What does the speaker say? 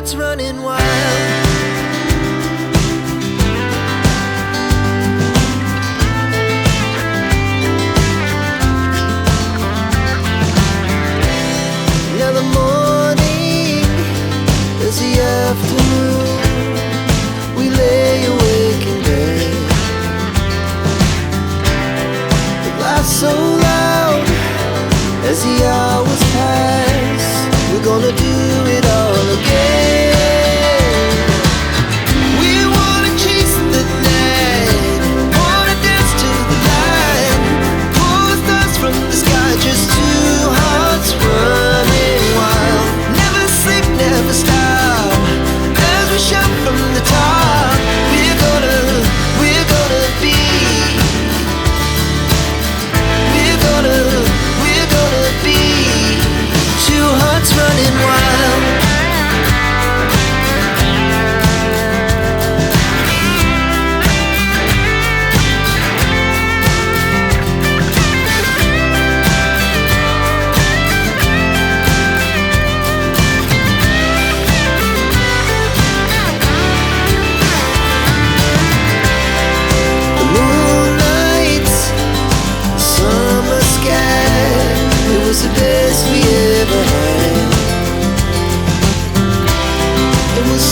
hearts running wild. Now the morning is the afternoon. We lay awake in bed. It laughs so loud as the hours pass. We're gonna do it all again. We wanna chase the night, wanna dance to the light, pull stars from the sky, just two hearts running wild. Never sleep, never stop, as we shout from the top. We're gonna be. We're gonna be two hearts running wild. The moonlight, summer sky, it was the best we ever had. It was